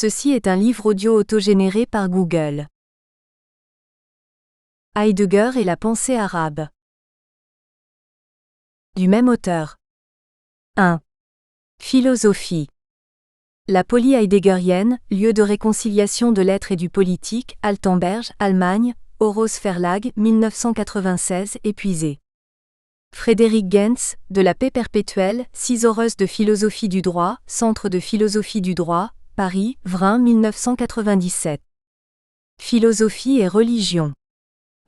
Ceci est un livre audio autogénéré par Google. Heidegger et la pensée arabe. Du même auteur. 1. Philosophie. La polie heideggerienne, lieu de réconciliation de l'être et du politique, Altenberg, Allemagne, Horace Verlag, 1996, épuisé. Frédéric Gentz, de la paix perpétuelle, 6 horreurs de philosophie du droit, Centre de philosophie du droit, Paris, Vrin, 1997. Philosophie et religion.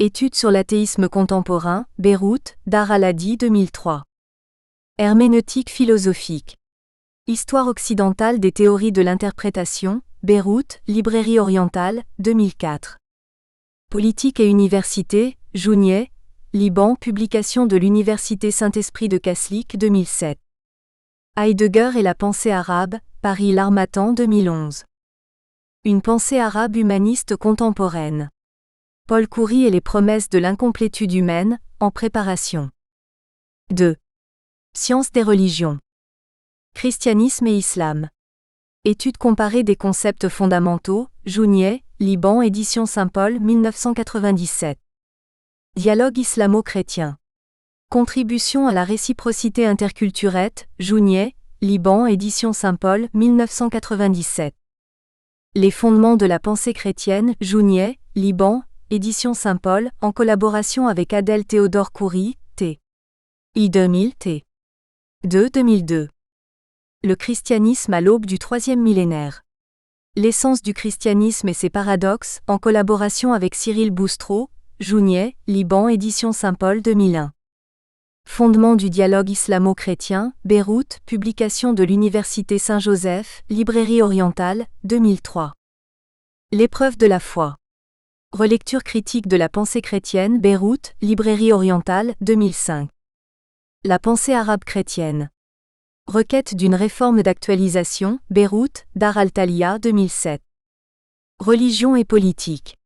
Études sur l'athéisme contemporain, Beyrouth, Dar al-Hadi, 2003. Herméneutique philosophique. Histoire occidentale des théories de l'interprétation, Beyrouth, Librairie orientale, 2004. Politique et université, Jounieh, Liban, publication de l'Université Saint-Esprit de Kaslik, 2007. Heidegger et la pensée arabe, Paris L'Harmattan, 2011. Une pensée arabe humaniste contemporaine. Paul Coury et les promesses de l'incomplétude humaine, en préparation. 2. Sciences des religions. Christianisme et islam. Étude comparée des concepts fondamentaux, Jounieh, Liban, édition Saint-Paul, 1997. Dialogue islamo-chrétien. Contribution à la réciprocité interculturelle, Jounieh, Liban, édition Saint-Paul, 1997. Les fondements de la pensée chrétienne, Jounieh, Liban, édition Saint-Paul, en collaboration avec Adèle Théodore Coury, T. I 2000 T. 2 2002. Le christianisme à l'aube du troisième millénaire. L'essence du christianisme et ses paradoxes, en collaboration avec Cyril Boustreau, Jounieh, Liban, édition Saint-Paul, 2001. Fondement du dialogue islamo-chrétien, Beyrouth, publication de l'Université Saint-Joseph, Librairie orientale, 2003. L'épreuve de la foi. Relecture critique de la pensée chrétienne, Beyrouth, Librairie orientale, 2005. La pensée arabe chrétienne. Requête d'une réforme d'actualisation, Beyrouth, Dar al-Taliya, 2007. Religion et politique.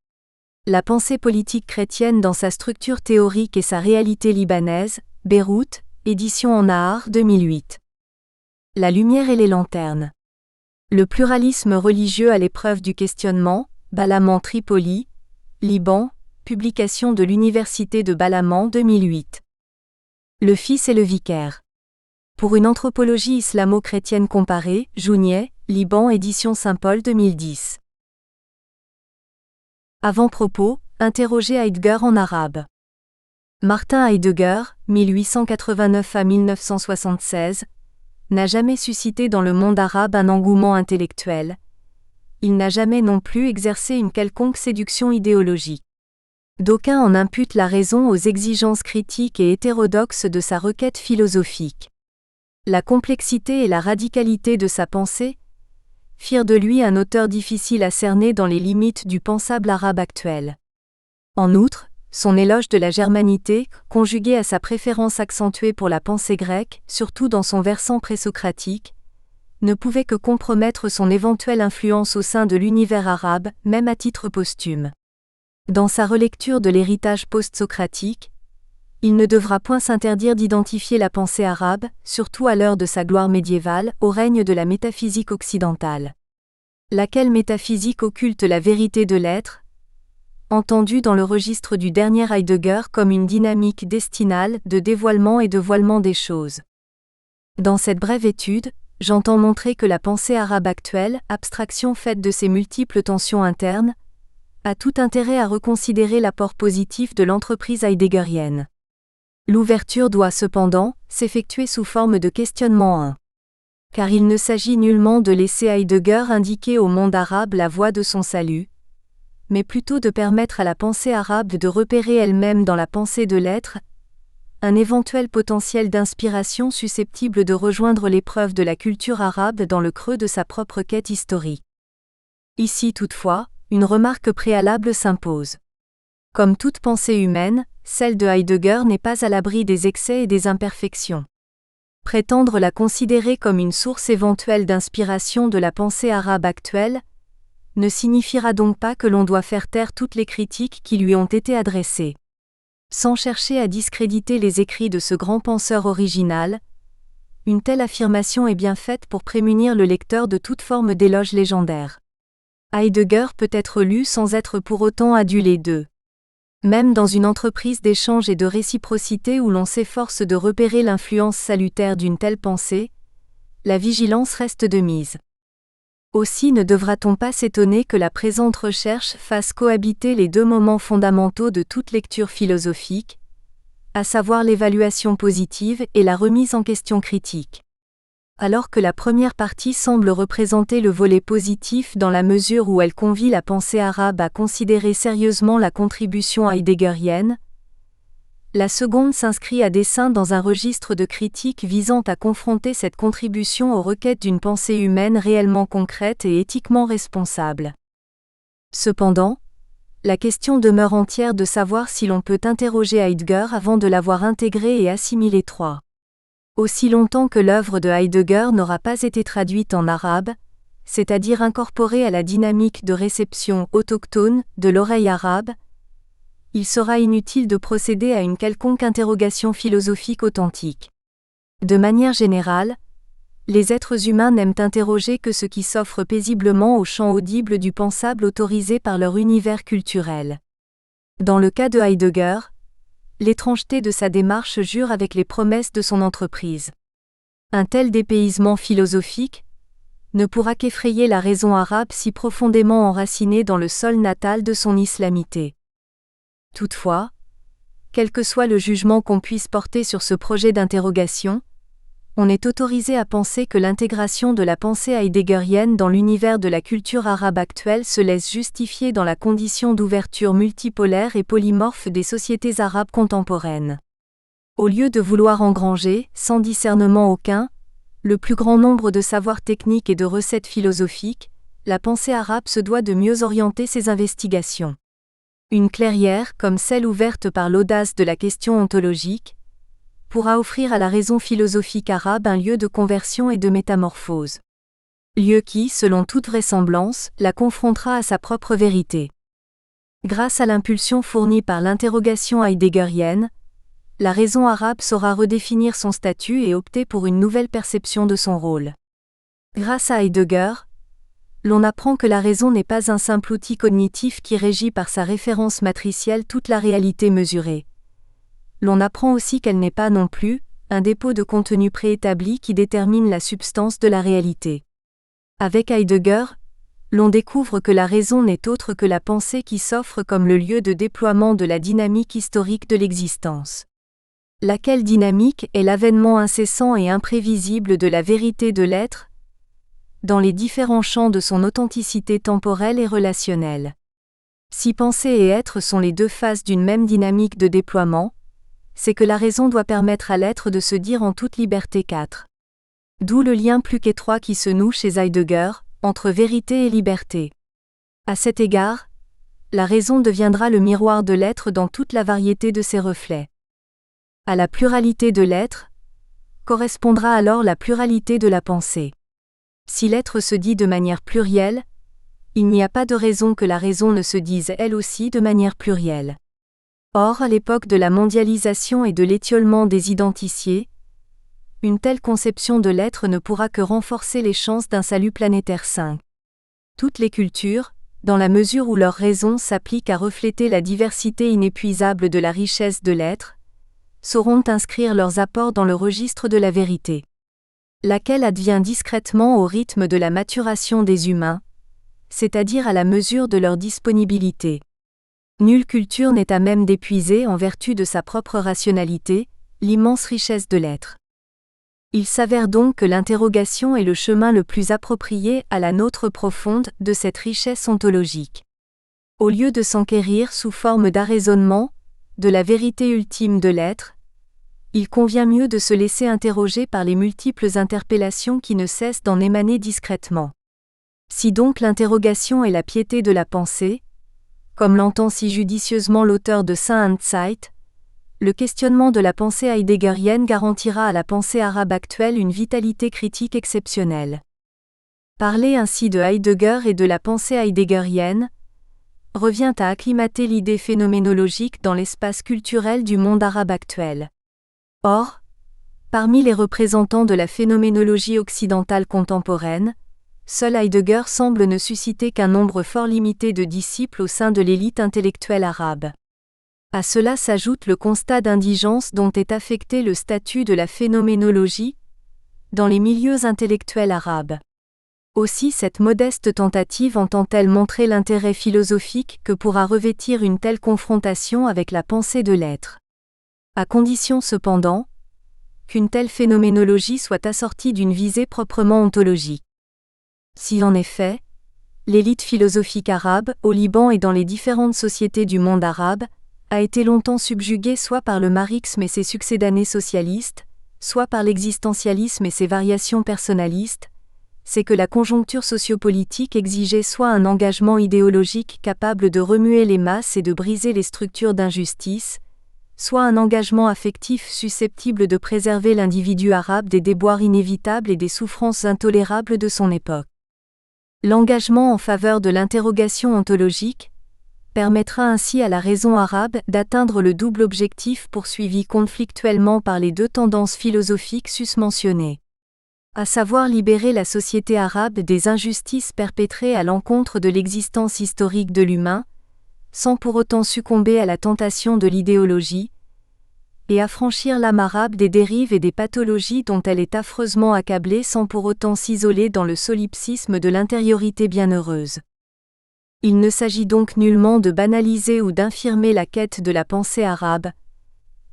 La pensée politique chrétienne dans sa structure théorique et sa réalité libanaise, Beyrouth, édition en Nahar, 2008. La lumière et les lanternes. Le pluralisme religieux à l'épreuve du questionnement, Balaman Tripoli, Liban, publication de l'Université de Balaman, 2008. Le Fils et le vicaire. Pour une anthropologie islamo-chrétienne comparée, Jounieh, Liban, édition Saint-Paul, 2010. Avant-propos, interroger Heidegger en arabe. Martin Heidegger, 1889 à 1976, n'a jamais suscité dans le monde arabe un engouement intellectuel. Il n'a jamais non plus exercé une quelconque séduction idéologique. D'aucuns en imputent la raison aux exigences critiques et hétérodoxes de sa requête philosophique. La complexité et la radicalité de sa pensée firent de lui un auteur difficile à cerner dans les limites du pensable arabe actuel. En outre, son éloge de la germanité, conjugué à sa préférence accentuée pour la pensée grecque, surtout dans son versant présocratique, ne pouvait que compromettre son éventuelle influence au sein de l'univers arabe, même à titre posthume. Dans sa relecture de l'héritage post-socratique, il ne devra point s'interdire d'identifier la pensée arabe, surtout à l'heure de sa gloire médiévale, au règne de la métaphysique occidentale. Laquelle métaphysique occulte la vérité de l'être, entendue dans le registre du dernier Heidegger comme une dynamique destinale de dévoilement et de voilement des choses. Dans cette brève étude, j'entends montrer que la pensée arabe actuelle, abstraction faite de ses multiples tensions internes, a tout intérêt à reconsidérer l'apport positif de l'entreprise heideggerienne. L'ouverture doit cependant s'effectuer sous forme de questionnement 1. Car il ne s'agit nullement de laisser Heidegger indiquer au monde arabe la voie de son salut, mais plutôt de permettre à la pensée arabe de repérer elle-même dans la pensée de l'être un éventuel potentiel d'inspiration susceptible de rejoindre l'épreuve de la culture arabe dans le creux de sa propre quête historique. Ici toutefois, une remarque préalable s'impose. Comme toute pensée humaine, celle de Heidegger n'est pas à l'abri des excès et des imperfections. Prétendre la considérer comme une source éventuelle d'inspiration de la pensée arabe actuelle ne signifiera donc pas que l'on doit faire taire toutes les critiques qui lui ont été adressées. Sans chercher à discréditer les écrits de ce grand penseur original, une telle affirmation est bien faite pour prémunir le lecteur de toute forme d'éloge légendaire. Heidegger peut être lu sans être pour autant adulé d'eux. Même dans une entreprise d'échange et de réciprocité où l'on s'efforce de repérer l'influence salutaire d'une telle pensée, la vigilance reste de mise. Aussi ne devra-t-on pas s'étonner que la présente recherche fasse cohabiter les deux moments fondamentaux de toute lecture philosophique, à savoir l'évaluation positive et la remise en question critique. Alors que la première partie semble représenter le volet positif dans la mesure où elle convie la pensée arabe à considérer sérieusement la contribution heideggerienne, la seconde s'inscrit à dessein dans un registre de critique visant à confronter cette contribution aux requêtes d'une pensée humaine réellement concrète et éthiquement responsable. Cependant, la question demeure entière de savoir si l'on peut interroger Heidegger avant de l'avoir intégré et assimilé. Aussi longtemps que l'œuvre de Heidegger n'aura pas été traduite en arabe, c'est-à-dire incorporée à la dynamique de réception autochtone de l'oreille arabe, il sera inutile de procéder à une quelconque interrogation philosophique authentique. De manière générale, les êtres humains n'aiment interroger que ce qui s'offre paisiblement au champ audible du pensable autorisé par leur univers culturel. Dans le cas de Heidegger, l'étrangeté de sa démarche jure avec les promesses de son entreprise. Un tel dépaysement philosophique ne pourra qu'effrayer la raison arabe si profondément enracinée dans le sol natal de son islamité. Toutefois, quel que soit le jugement qu'on puisse porter sur ce projet d'interrogation, on est autorisé à penser que l'intégration de la pensée heideggerienne dans l'univers de la culture arabe actuelle se laisse justifier dans la condition d'ouverture multipolaire et polymorphe des sociétés arabes contemporaines. Au lieu de vouloir engranger, sans discernement aucun, le plus grand nombre de savoirs techniques et de recettes philosophiques, la pensée arabe se doit de mieux orienter ses investigations. Une clairière, comme celle ouverte par l'audace de la question ontologique, pourra offrir à la raison philosophique arabe un lieu de conversion et de métamorphose. Lieu qui, selon toute vraisemblance, la confrontera à sa propre vérité. Grâce à l'impulsion fournie par l'interrogation heideggerienne, la raison arabe saura redéfinir son statut et opter pour une nouvelle perception de son rôle. Grâce à Heidegger, l'on apprend que la raison n'est pas un simple outil cognitif qui régit par sa référence matricielle toute la réalité mesurée. L'on apprend aussi qu'elle n'est pas non plus un dépôt de contenu préétabli qui détermine la substance de la réalité. Avec Heidegger, l'on découvre que la raison n'est autre que la pensée qui s'offre comme le lieu de déploiement de la dynamique historique de l'existence. Laquelle dynamique est l'avènement incessant et imprévisible de la vérité de l'être, dans les différents champs de son authenticité temporelle et relationnelle. Si pensée et être sont les deux faces d'une même dynamique de déploiement, c'est que la raison doit permettre à l'être de se dire en toute liberté 4. D'où le lien plus qu'étroit qui se noue chez Heidegger, entre vérité et liberté. À cet égard, la raison deviendra le miroir de l'être dans toute la variété de ses reflets. À la pluralité de l'être, correspondra alors la pluralité de la pensée. Si l'être se dit de manière plurielle, il n'y a pas de raison que la raison ne se dise elle aussi de manière plurielle. Or, à l'époque de la mondialisation et de l'étiolement des identiciers, une telle conception de l'être ne pourra que renforcer les chances d'un salut planétaire sain. Toutes les cultures, dans la mesure où leur raison s'applique à refléter la diversité inépuisable de la richesse de l'être, sauront inscrire leurs apports dans le registre de la vérité, laquelle advient discrètement au rythme de la maturation des humains, c'est-à-dire à la mesure de leur disponibilité. Nulle culture n'est à même d'épuiser, en vertu de sa propre rationalité, l'immense richesse de l'être. Il s'avère donc que l'interrogation est le chemin le plus approprié à la nôtre profonde de cette richesse ontologique. Au lieu de s'enquérir sous forme d'arraisonnement, de la vérité ultime de l'être, il convient mieux de se laisser interroger par les multiples interpellations qui ne cessent d'en émaner discrètement. Si donc l'interrogation est la piété de la pensée, comme l'entend si judicieusement l'auteur de Sein und Zeit, le questionnement de la pensée heideggerienne garantira à la pensée arabe actuelle une vitalité critique exceptionnelle. Parler ainsi de Heidegger et de la pensée heideggerienne revient à acclimater l'idée phénoménologique dans l'espace culturel du monde arabe actuel. Or, parmi les représentants de la phénoménologie occidentale contemporaine, seul Heidegger semble ne susciter qu'un nombre fort limité de disciples au sein de l'élite intellectuelle arabe. À cela s'ajoute le constat d'indigence dont est affecté le statut de la phénoménologie dans les milieux intellectuels arabes. Aussi cette modeste tentative entend-elle montrer l'intérêt philosophique que pourra revêtir une telle confrontation avec la pensée de l'être. À condition cependant qu'une telle phénoménologie soit assortie d'une visée proprement ontologique. Si en effet, l'élite philosophique arabe, au Liban et dans les différentes sociétés du monde arabe, a été longtemps subjuguée soit par le marxisme et ses succédanés socialistes, soit par l'existentialisme et ses variations personnalistes, c'est que la conjoncture sociopolitique exigeait soit un engagement idéologique capable de remuer les masses et de briser les structures d'injustice, soit un engagement affectif susceptible de préserver l'individu arabe des déboires inévitables et des souffrances intolérables de son époque. L'engagement en faveur de l'interrogation ontologique permettra ainsi à la raison arabe d'atteindre le double objectif poursuivi conflictuellement par les deux tendances philosophiques susmentionnées, à savoir libérer la société arabe des injustices perpétrées à l'encontre de l'existence historique de l'humain, sans pour autant succomber à la tentation de l'idéologie, et affranchir l'âme arabe des dérives et des pathologies dont elle est affreusement accablée sans pour autant s'isoler dans le solipsisme de l'intériorité bienheureuse. Il ne s'agit donc nullement de banaliser ou d'infirmer la quête de la pensée arabe,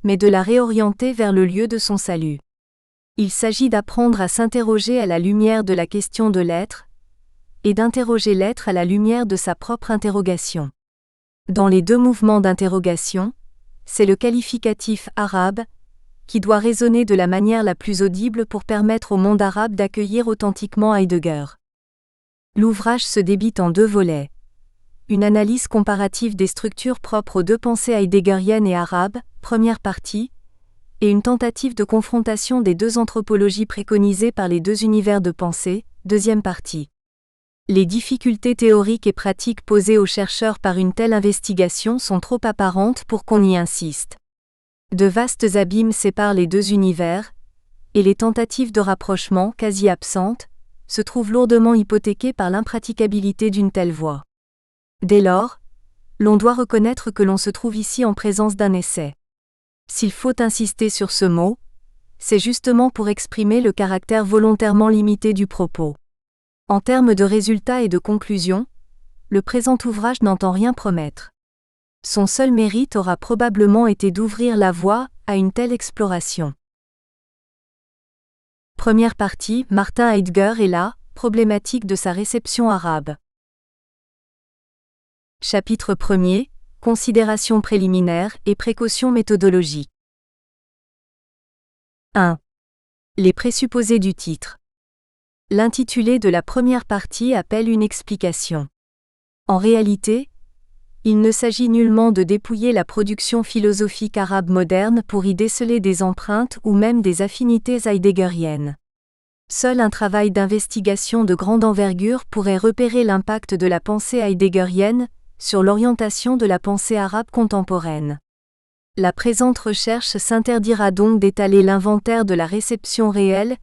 mais de la réorienter vers le lieu de son salut. Il s'agit d'apprendre à s'interroger à la lumière de la question de l'être, et d'interroger l'être à la lumière de sa propre interrogation. Dans les deux mouvements d'interrogation, c'est le qualificatif arabe qui doit résonner de la manière la plus audible pour permettre au monde arabe d'accueillir authentiquement Heidegger. L'ouvrage se débite en deux volets. Une analyse comparative des structures propres aux deux pensées heideggeriennes et arabes, première partie, et une tentative de confrontation des deux anthropologies préconisées par les deux univers de pensée, deuxième partie. Les difficultés théoriques et pratiques posées aux chercheurs par une telle investigation sont trop apparentes pour qu'on y insiste. De vastes abîmes séparent les deux univers, et les tentatives de rapprochement, quasi absentes, se trouvent lourdement hypothéquées par l'impraticabilité d'une telle voie. Dès lors, l'on doit reconnaître que l'on se trouve ici en présence d'un essai. S'il faut insister sur ce mot, c'est justement pour exprimer le caractère volontairement limité du propos. En termes de résultats et de conclusions, le présent ouvrage n'entend rien promettre. Son seul mérite aura probablement été d'ouvrir la voie à une telle exploration. Première partie, Martin Heidegger et la problématique de sa réception arabe. Chapitre 1er, Considérations préliminaires et précautions méthodologiques. 1. Les présupposés du titre. L'intitulé de la première partie appelle une explication. En réalité, il ne s'agit nullement de dépouiller la production philosophique arabe moderne pour y déceler des empreintes ou même des affinités heideggeriennes. Seul un travail d'investigation de grande envergure pourrait repérer l'impact de la pensée heideggerienne sur l'orientation de la pensée arabe contemporaine. La présente recherche s'interdira donc d'étaler l'inventaire de la réception réelle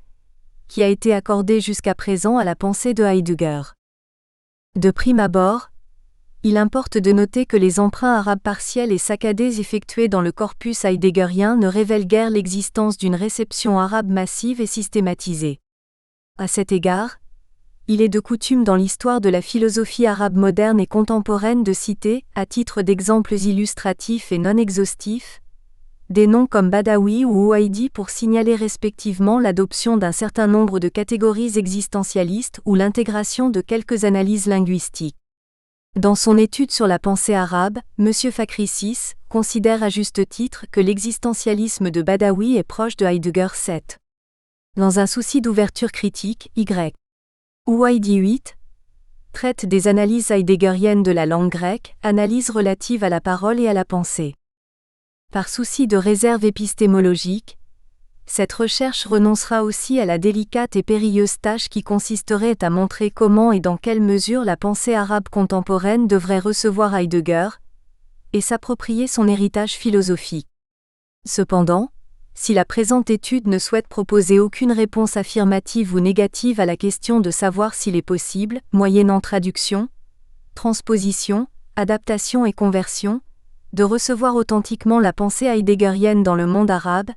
qui a été accordée jusqu'à présent à la pensée de Heidegger. De prime abord, il importe de noter que les emprunts arabes partiels et saccadés effectués dans le corpus heideggerien ne révèlent guère l'existence d'une réception arabe massive et systématisée. À cet égard, il est de coutume dans l'histoire de la philosophie arabe moderne et contemporaine de citer, à titre d'exemples illustratifs et non exhaustifs, des noms comme Badawi ou Ouaidi pour signaler respectivement l'adoption d'un certain nombre de catégories existentialistes ou l'intégration de quelques analyses linguistiques. Dans son étude sur la pensée arabe, M. Fakhri considère à juste titre que l'existentialisme de Badawi est proche de Heidegger 7. Dans un souci d'ouverture critique, Y. Ouaidi 8 traite des analyses heideggeriennes de la langue grecque, analyses relatives à la parole et à la pensée. Par souci de réserve épistémologique, cette recherche renoncera aussi à la délicate et périlleuse tâche qui consisterait à montrer comment et dans quelle mesure la pensée arabe contemporaine devrait recevoir Heidegger et s'approprier son héritage philosophique. Cependant, si la présente étude ne souhaite proposer aucune réponse affirmative ou négative à la question de savoir s'il est possible, moyennant traduction, transposition, adaptation et conversion, de recevoir authentiquement la pensée heideggerienne dans le monde arabe,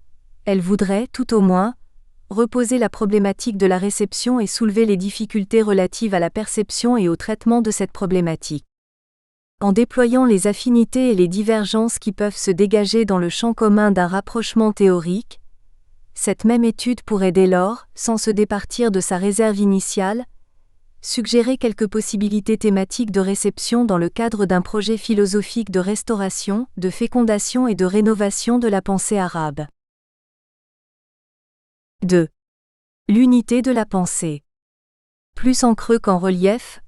elle voudrait, tout au moins, reposer la problématique de la réception et soulever les difficultés relatives à la perception et au traitement de cette problématique. En déployant les affinités et les divergences qui peuvent se dégager dans le champ commun d'un rapprochement théorique, cette même étude pourrait dès lors, sans se départir de sa réserve initiale, suggérer quelques possibilités thématiques de réception dans le cadre d'un projet philosophique de restauration, de fécondation et de rénovation de la pensée arabe. 2. L'unité de la pensée. Plus en creux qu'en relief,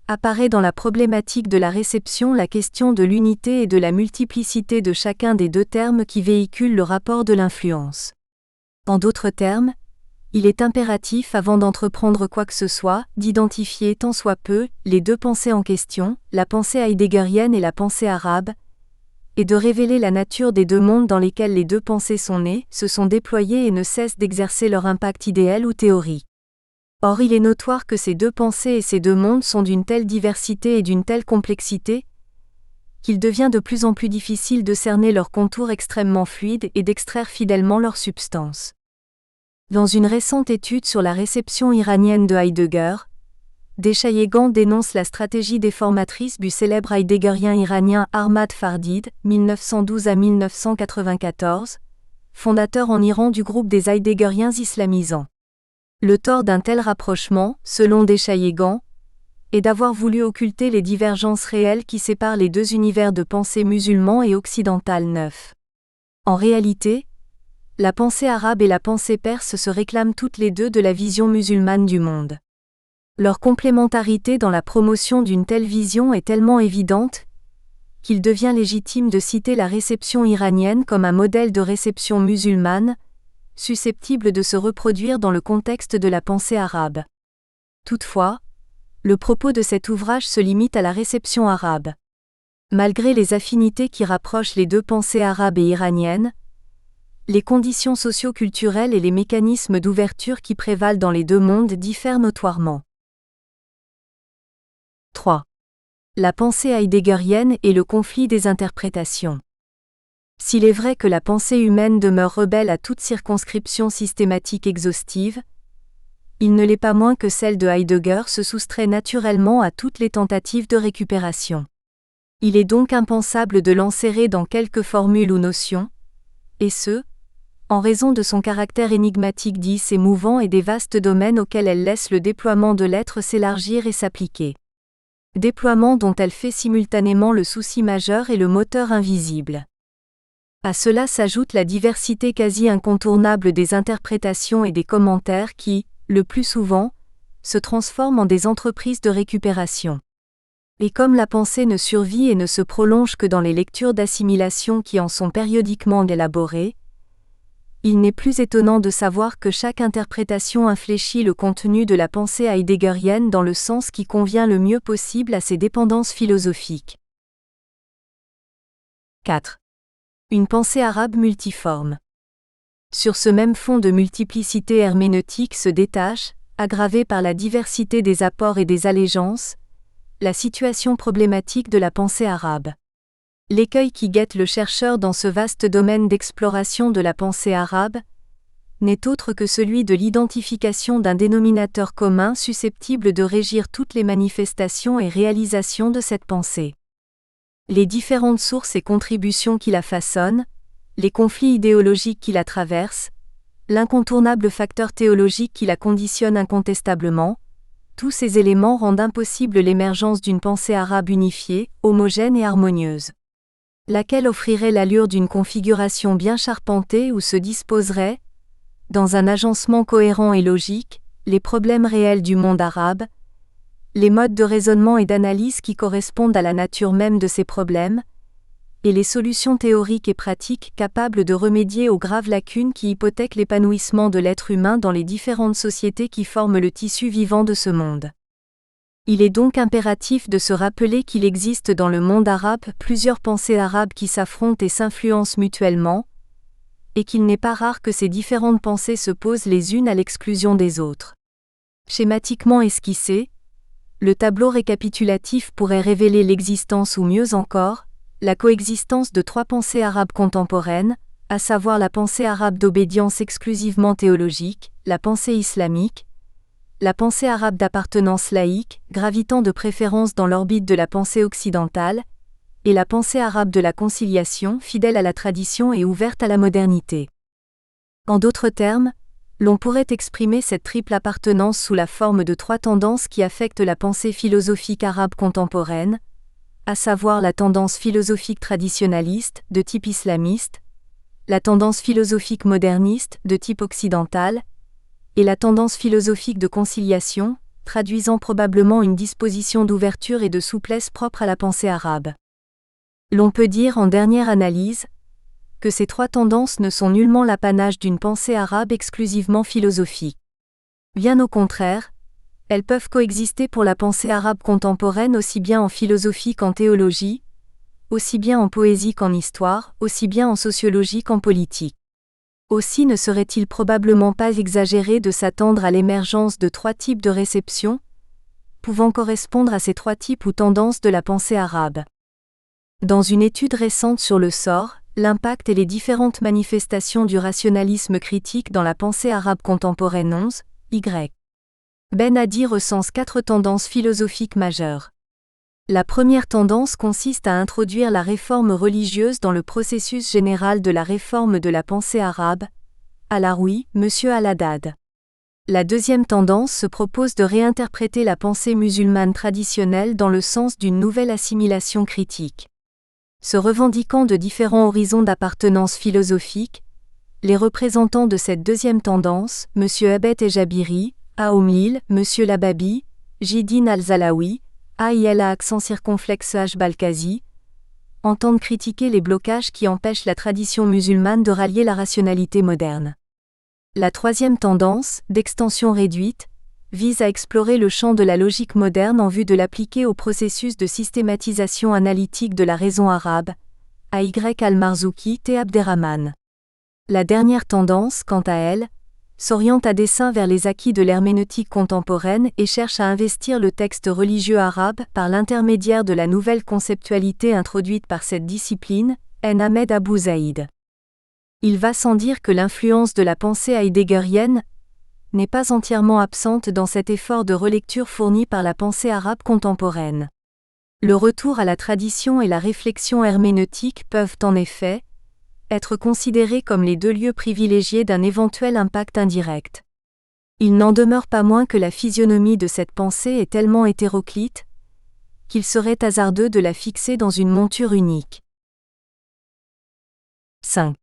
apparaît dans la problématique de la réception la question de l'unité et de la multiplicité de chacun des deux termes qui véhiculent le rapport de l'influence. En d'autres termes, il est impératif avant d'entreprendre quoi que ce soit, d'identifier tant soit peu les deux pensées en question, la pensée heideggerienne et la pensée arabe, et de révéler la nature des deux mondes dans lesquels les deux pensées sont nées, se sont déployées et ne cessent d'exercer leur impact idéal ou théorique. Or il est notoire que ces deux pensées et ces deux mondes sont d'une telle diversité et d'une telle complexité, qu'il devient de plus en plus difficile de cerner leurs contours extrêmement fluides et d'extraire fidèlement leur substance. Dans une récente étude sur la réception iranienne de Heidegger, Deschayegan dénonce la stratégie déformatrice du célèbre heideggerien iranien Ahmad Fardid, 1912 à 1994, fondateur en Iran du groupe des heideggeriens islamisants. Le tort d'un tel rapprochement, selon Deschayegan, est d'avoir voulu occulter les divergences réelles qui séparent les deux univers de pensée musulman et occidental neuf. En réalité, la pensée arabe et la pensée perse se réclament toutes les deux de la vision musulmane du monde. Leur complémentarité dans la promotion d'une telle vision est tellement évidente qu'il devient légitime de citer la réception iranienne comme un modèle de réception musulmane, susceptible de se reproduire dans le contexte de la pensée arabe. Toutefois, le propos de cet ouvrage se limite à la réception arabe. Malgré les affinités qui rapprochent les deux pensées arabes et iraniennes, les conditions socio-culturelles et les mécanismes d'ouverture qui prévalent dans les deux mondes diffèrent notoirement. 3. La pensée heideggerienne et le conflit des interprétations. S'il est vrai que la pensée humaine demeure rebelle à toute circonscription systématique exhaustive, il ne l'est pas moins que celle de Heidegger se soustrait naturellement à toutes les tentatives de récupération. Il est donc impensable de l'enserrer dans quelques formules ou notions, et ce, en raison de son caractère énigmatique et mouvant et des vastes domaines auxquels elle laisse le déploiement de l'être s'élargir et s'appliquer. Déploiement dont elle fait simultanément le souci majeur et le moteur invisible. À cela s'ajoute la diversité quasi incontournable des interprétations et des commentaires qui, le plus souvent, se transforment en des entreprises de récupération. Et comme la pensée ne survit et ne se prolonge que dans les lectures d'assimilation qui en sont périodiquement élaborées, il n'est plus étonnant de savoir que chaque interprétation infléchit le contenu de la pensée heideggerienne dans le sens qui convient le mieux possible à ses dépendances philosophiques. 4. Une pensée arabe multiforme. Sur ce même fond de multiplicité herméneutique se détache, aggravée par la diversité des apports et des allégeances, la situation problématique de la pensée arabe. L'écueil qui guette le chercheur dans ce vaste domaine d'exploration de la pensée arabe n'est autre que celui de l'identification d'un dénominateur commun susceptible de régir toutes les manifestations et réalisations de cette pensée. Les différentes sources et contributions qui la façonnent, les conflits idéologiques qui la traversent, l'incontournable facteur théologique qui la conditionne incontestablement, tous ces éléments rendent impossible l'émergence d'une pensée arabe unifiée, homogène et harmonieuse. Laquelle offrirait l'allure d'une configuration bien charpentée où se disposeraient, dans un agencement cohérent et logique, les problèmes réels du monde arabe, les modes de raisonnement et d'analyse qui correspondent à la nature même de ces problèmes, et les solutions théoriques et pratiques capables de remédier aux graves lacunes qui hypothèquent l'épanouissement de l'être humain dans les différentes sociétés qui forment le tissu vivant de ce monde. Il est donc impératif de se rappeler qu'il existe dans le monde arabe plusieurs pensées arabes qui s'affrontent et s'influencent mutuellement, et qu'il n'est pas rare que ces différentes pensées se posent les unes à l'exclusion des autres. Schématiquement esquissé, le tableau récapitulatif pourrait révéler l'existence ou mieux encore, la coexistence de trois pensées arabes contemporaines, à savoir la pensée arabe d'obédience exclusivement théologique, la pensée islamique, la pensée arabe d'appartenance laïque, gravitant de préférence dans l'orbite de la pensée occidentale, et la pensée arabe de la conciliation, fidèle à la tradition et ouverte à la modernité. En d'autres termes, l'on pourrait exprimer cette triple appartenance sous la forme de trois tendances qui affectent la pensée philosophique arabe contemporaine, à savoir la tendance philosophique traditionnaliste, de type islamiste, la tendance philosophique moderniste, de type occidental, et la tendance philosophique de conciliation, traduisant probablement une disposition d'ouverture et de souplesse propre à la pensée arabe. L'on peut dire en dernière analyse, que ces trois tendances ne sont nullement l'apanage d'une pensée arabe exclusivement philosophique. Bien au contraire, elles peuvent coexister pour la pensée arabe contemporaine aussi bien en philosophie qu'en théologie, aussi bien en poésie qu'en histoire, aussi bien en sociologie qu'en politique. Aussi ne serait-il probablement pas exagéré de s'attendre à l'émergence de trois types de réception, pouvant correspondre à ces trois types ou tendances de la pensée arabe. Dans une étude récente sur le sort, l'impact et les différentes manifestations du rationalisme critique dans la pensée arabe contemporaine 11, Y. Ben Hadi recense 4 tendances philosophiques majeures. La première tendance consiste à introduire la réforme religieuse dans le processus général de la réforme de la pensée arabe, Al-Haroui, M. Al-Haddad. La deuxième tendance se propose de réinterpréter la pensée musulmane traditionnelle dans le sens d'une nouvelle assimilation critique. Se revendiquant de différents horizons d'appartenance philosophique, les représentants de cette deuxième tendance, M. Abed Ejabiri, Aoumlil, M. Lababi, Jidin al-Zalawi, AIL à accent circonflexe H. Balkazi, entendent critiquer les blocages qui empêchent la tradition musulmane de rallier la rationalité moderne. La troisième tendance, d'extension réduite, vise à explorer le champ de la logique moderne en vue de l'appliquer au processus de systématisation analytique de la raison arabe, AY al-Marzouki T. Abderrahman. La dernière tendance, quant à elle, s'oriente à dessein vers les acquis de l'herméneutique contemporaine et cherche à investir le texte religieux arabe par l'intermédiaire de la nouvelle conceptualité introduite par cette discipline, N. Ahmed Abou Zaïd. Il va sans dire que l'influence de la pensée heideggerienne n'est pas entièrement absente dans cet effort de relecture fourni par la pensée arabe contemporaine. Le retour à la tradition et la réflexion herméneutique peuvent en effet être considérés comme les deux lieux privilégiés d'un éventuel impact indirect. Il n'en demeure pas moins que la physionomie de cette pensée est tellement hétéroclite qu'il serait hasardeux de la fixer dans une monture unique. 5.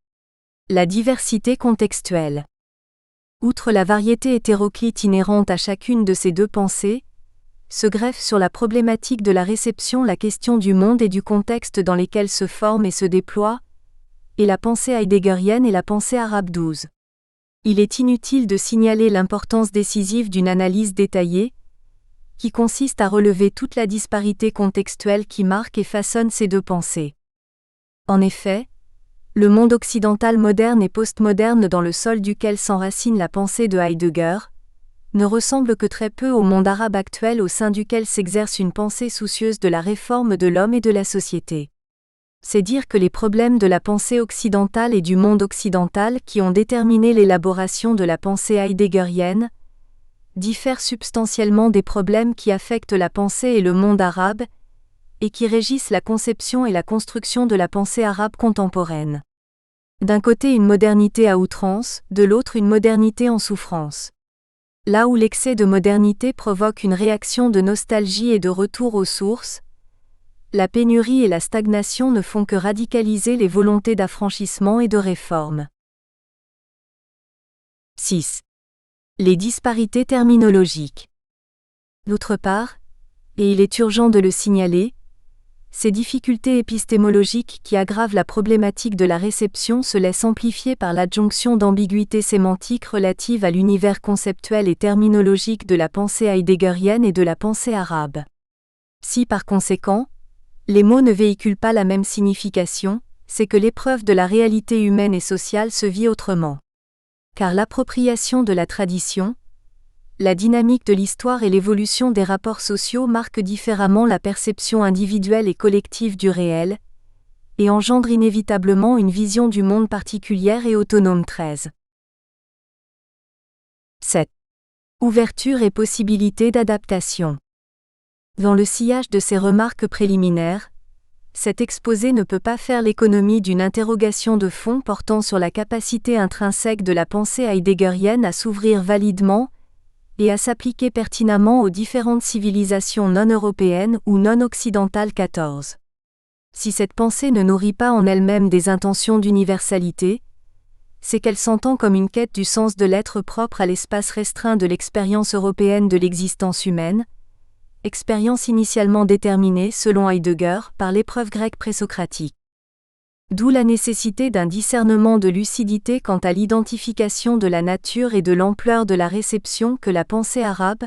La diversité contextuelle. Outre la variété hétéroclite inhérente à chacune de ces deux pensées, se greffe sur la problématique de la réception la question du monde et du contexte dans lesquels se forme et se déploie, et la pensée heideggerienne et la pensée arabe 12. Il est inutile de signaler l'importance décisive d'une analyse détaillée, qui consiste à relever toute la disparité contextuelle qui marque et façonne ces deux pensées. En effet, le monde occidental moderne et postmoderne dans le sol duquel s'enracine la pensée de Heidegger, ne ressemble que très peu au monde arabe actuel au sein duquel s'exerce une pensée soucieuse de la réforme de l'homme et de la société. C'est dire que les problèmes de la pensée occidentale et du monde occidental qui ont déterminé l'élaboration de la pensée heideggerienne diffèrent substantiellement des problèmes qui affectent la pensée et le monde arabe, et qui régissent la conception et la construction de la pensée arabe contemporaine. D'un côté une modernité à outrance, de l'autre une modernité en souffrance. Là où l'excès de modernité provoque une réaction de nostalgie et de retour aux sources, la pénurie et la stagnation ne font que radicaliser les volontés d'affranchissement et de réforme. 6. Les disparités terminologiques. D'autre part, et il est urgent de le signaler, ces difficultés épistémologiques qui aggravent la problématique de la réception se laissent amplifier par l'adjonction d'ambiguïtés sémantiques relatives à l'univers conceptuel et terminologique de la pensée heideggerienne et de la pensée arabe. Si par conséquent, les mots ne véhiculent pas la même signification, c'est que l'épreuve de la réalité humaine et sociale se vit autrement. Car l'appropriation de la tradition, la dynamique de l'histoire et l'évolution des rapports sociaux marquent différemment la perception individuelle et collective du réel, et engendrent inévitablement une vision du monde particulière et autonome. 13. 7. Ouverture et possibilité d'adaptation. Dans le sillage de ces remarques préliminaires, cet exposé ne peut pas faire l'économie d'une interrogation de fond portant sur la capacité intrinsèque de la pensée heideggerienne à s'ouvrir validement et à s'appliquer pertinemment aux différentes civilisations non européennes ou non occidentales. 14. Si cette pensée ne nourrit pas en elle-même des intentions d'universalité, c'est qu'elle s'entend comme une quête du sens de l'être propre à l'espace restreint de l'expérience européenne de l'existence humaine, expérience initialement déterminée, selon Heidegger, par l'épreuve grecque présocratique. D'où la nécessité d'un discernement de lucidité quant à l'identification de la nature et de l'ampleur de la réception que la pensée arabe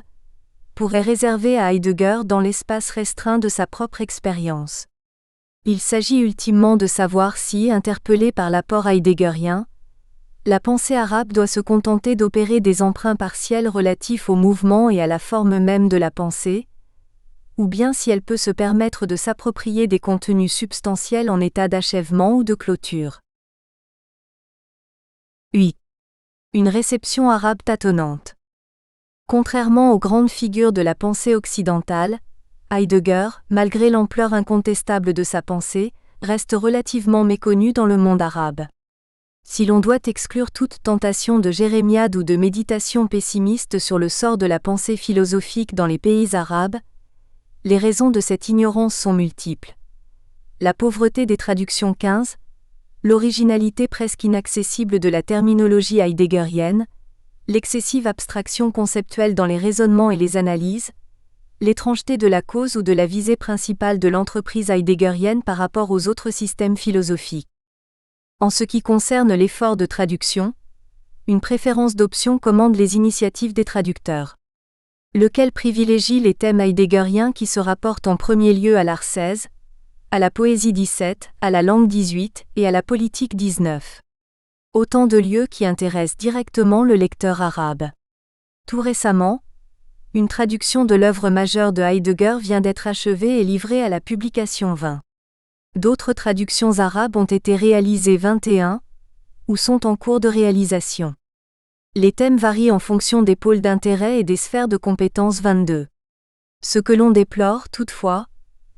pourrait réserver à Heidegger dans l'espace restreint de sa propre expérience. Il s'agit ultimement de savoir si, interpellée par l'apport heideggerien, la pensée arabe doit se contenter d'opérer des emprunts partiels relatifs au mouvement et à la forme même de la pensée, ou bien si elle peut se permettre de s'approprier des contenus substantiels en état d'achèvement ou de clôture. 8. Une réception arabe tâtonnante. Contrairement aux grandes figures de la pensée occidentale, Heidegger, malgré l'ampleur incontestable de sa pensée, reste relativement méconnu dans le monde arabe. Si l'on doit exclure toute tentation de jérémiade ou de méditation pessimiste sur le sort de la pensée philosophique dans les pays arabes, les raisons de cette ignorance sont multiples. La pauvreté des traductions. 15, l'originalité presque inaccessible de la terminologie heideggerienne, l'excessive abstraction conceptuelle dans les raisonnements et les analyses, l'étrangeté de la cause ou de la visée principale de l'entreprise heideggerienne par rapport aux autres systèmes philosophiques. En ce qui concerne l'effort de traduction, une préférence d'option commande les initiatives des traducteurs. Lequel privilégie les thèmes heideggeriens qui se rapportent en premier lieu à l'art 16, à la poésie 17, à la langue 18 et à la politique 19. Autant de lieux qui intéressent directement le lecteur arabe. Tout récemment, une traduction de l'œuvre majeure de Heidegger vient d'être achevée et livrée à la publication 20. D'autres traductions arabes ont été réalisées 21, ou sont en cours de réalisation. Les thèmes varient en fonction des pôles d'intérêt et des sphères de compétences. 22. Ce que l'on déplore, toutefois,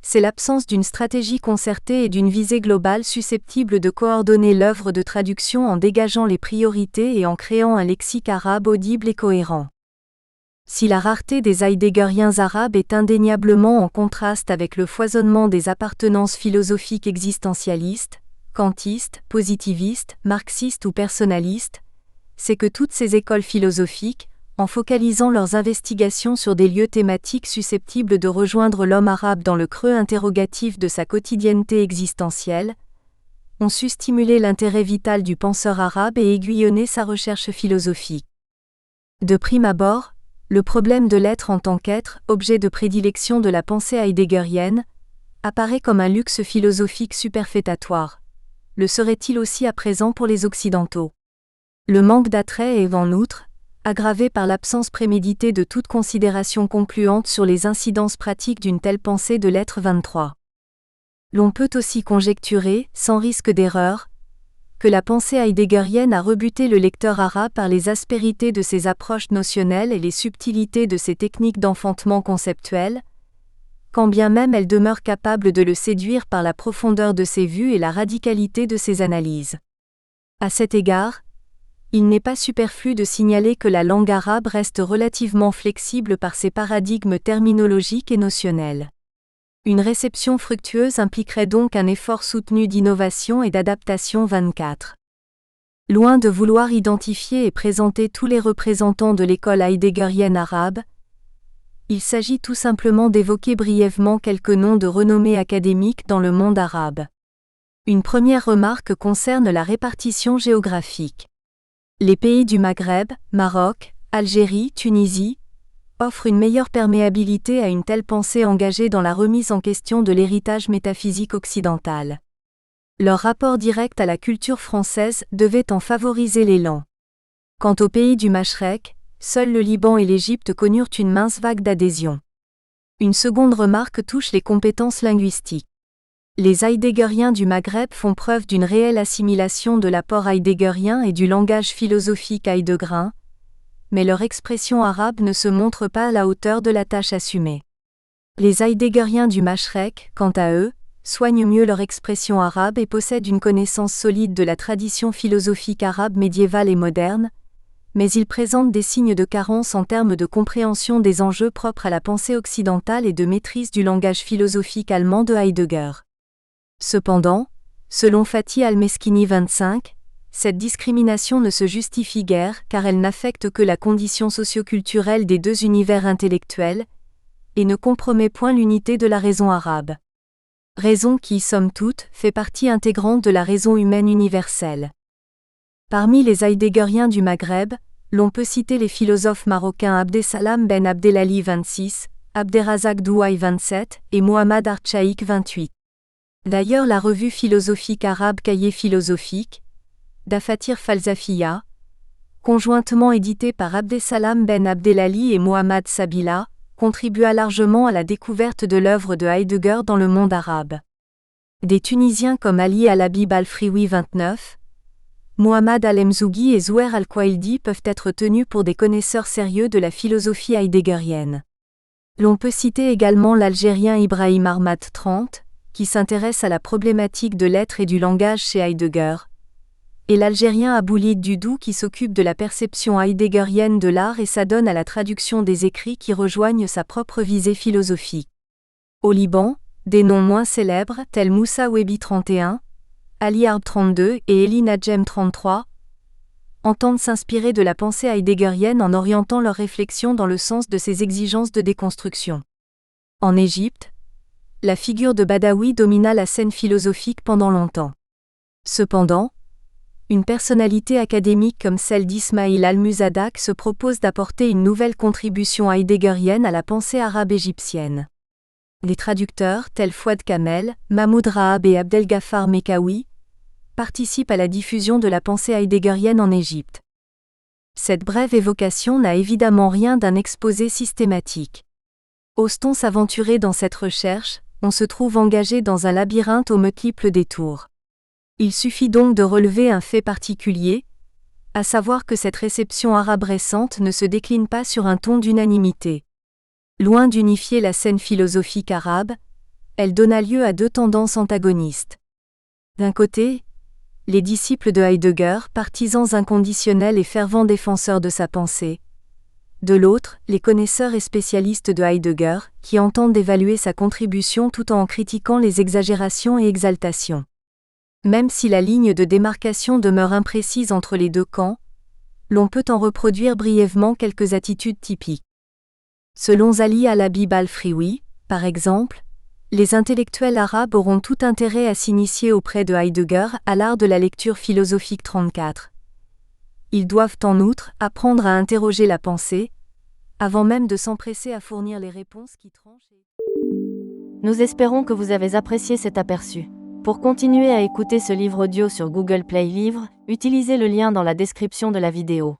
c'est l'absence d'une stratégie concertée et d'une visée globale susceptible de coordonner l'œuvre de traduction en dégageant les priorités et en créant un lexique arabe audible et cohérent. Si la rareté des heideggeriens arabes est indéniablement en contraste avec le foisonnement des appartenances philosophiques existentialistes, kantistes, positivistes, marxistes ou personnalistes, c'est que toutes ces écoles philosophiques, en focalisant leurs investigations sur des lieux thématiques susceptibles de rejoindre l'homme arabe dans le creux interrogatif de sa quotidienneté existentielle, ont su stimuler l'intérêt vital du penseur arabe et aiguillonner sa recherche philosophique. De prime abord, le problème de l'être en tant qu'être, objet de prédilection de la pensée heideggerienne, apparaît comme un luxe philosophique superfétatoire. Le serait-il aussi à présent pour les Occidentaux ? Le manque d'attrait est, en outre, aggravé par l'absence préméditée de toute considération concluante sur les incidences pratiques d'une telle pensée de l'être. 23. L'on peut aussi conjecturer, sans risque d'erreur, que la pensée heideggerienne a rebuté le lecteur arabe par les aspérités de ses approches notionnelles et les subtilités de ses techniques d'enfantement conceptuel, quand bien même elle demeure capable de le séduire par la profondeur de ses vues et la radicalité de ses analyses. À cet égard, il n'est pas superflu de signaler que la langue arabe reste relativement flexible par ses paradigmes terminologiques et notionnels. Une réception fructueuse impliquerait donc un effort soutenu d'innovation et d'adaptation. 24. Loin de vouloir identifier et présenter tous les représentants de l'école heideggerienne arabe, il s'agit tout simplement d'évoquer brièvement quelques noms de renommée académique dans le monde arabe. Une première remarque concerne la répartition géographique. Les pays du Maghreb, Maroc, Algérie, Tunisie, offrent une meilleure perméabilité à une telle pensée engagée dans la remise en question de l'héritage métaphysique occidental. Leur rapport direct à la culture française devait en favoriser l'élan. Quant au pays du Mashrek, seuls le Liban et l'Égypte connurent une mince vague d'adhésion. Une seconde remarque touche les compétences linguistiques. Les heideggeriens du Maghreb font preuve d'une réelle assimilation de l'apport heideggerien et du langage philosophique heideggerien, mais leur expression arabe ne se montre pas à la hauteur de la tâche assumée. Les heideggeriens du Mashrek, quant à eux, soignent mieux leur expression arabe et possèdent une connaissance solide de la tradition philosophique arabe médiévale et moderne, mais ils présentent des signes de carence en termes de compréhension des enjeux propres à la pensée occidentale et de maîtrise du langage philosophique allemand de Heidegger. Cependant, selon Fatih al-Meskini 25, cette discrimination ne se justifie guère car elle n'affecte que la condition socioculturelle des deux univers intellectuels, et ne compromet point l'unité de la raison arabe. Raison qui, somme toute, fait partie intégrante de la raison humaine universelle. Parmi les heideggeriens du Maghreb, l'on peut citer les philosophes marocains Abdessalam ben Abdelali 26, Abderrazak Douaï 27 et Mohammad Archaïk 28. D'ailleurs la revue philosophique arabe Cahier philosophique, d'Afatir Falsafiya, conjointement éditée par Abdessalam ben Abdelali et Mohammad Sabila, contribua largement à la découverte de l'œuvre de Heidegger dans le monde arabe. Des Tunisiens comme Ali al-Habib al-Frioui 29, Mohammad al-Emzoughi et Zouher al-Kwaildi peuvent être tenus pour des connaisseurs sérieux de la philosophie heideggerienne. L'on peut citer également l'Algérien Ibrahim Armat 30, qui s'intéresse à la problématique de l'être et du langage chez Heidegger, et l'Algérien Aboulid Dudou qui s'occupe de la perception heideggerienne de l'art et s'adonne à la traduction des écrits qui rejoignent sa propre visée philosophique. Au Liban, des noms moins célèbres tels Moussa Webi 31, Ali Harb 32 et Eli Nadjem 33 entendent s'inspirer de la pensée heideggerienne en orientant leurs réflexions dans le sens de ses exigences de déconstruction. En Égypte, la figure de Badawi domina la scène philosophique pendant longtemps. Cependant, une personnalité académique comme celle d'Ismaïl al-Musadak se propose d'apporter une nouvelle contribution heideggerienne à la pensée arabe égyptienne. Les traducteurs tels Fouad Kamel, Mahmoud Rahab et Abdelghaffar Mekawi participent à la diffusion de la pensée heideggerienne en Égypte. Cette brève évocation n'a évidemment rien d'un exposé systématique. Ose-t-on s'aventurer dans cette recherche, on se trouve engagé dans un labyrinthe aux multiples détours. Il suffit donc de relever un fait particulier, à savoir que cette réception arabe récente ne se décline pas sur un ton d'unanimité. Loin d'unifier la scène philosophique arabe, elle donna lieu à deux tendances antagonistes. D'un côté, les disciples de Heidegger, partisans inconditionnels et fervents défenseurs de sa pensée. De l'autre, les connaisseurs et spécialistes de Heidegger, qui entendent évaluer sa contribution tout en critiquant les exagérations et exaltations. Même si la ligne de démarcation demeure imprécise entre les deux camps, l'on peut en reproduire brièvement quelques attitudes typiques. Selon Ali al-Habib al-Frioui, par exemple, les intellectuels arabes auront tout intérêt à s'initier auprès de Heidegger à l'art de la lecture philosophique 34. Ils doivent en outre apprendre à interroger la pensée, avant même de s'empresser à fournir les réponses qui tranchent. Nous espérons que vous avez apprécié cet aperçu. Pour continuer à écouter ce livre audio sur Google Play Livres, utilisez le lien dans la description de la vidéo.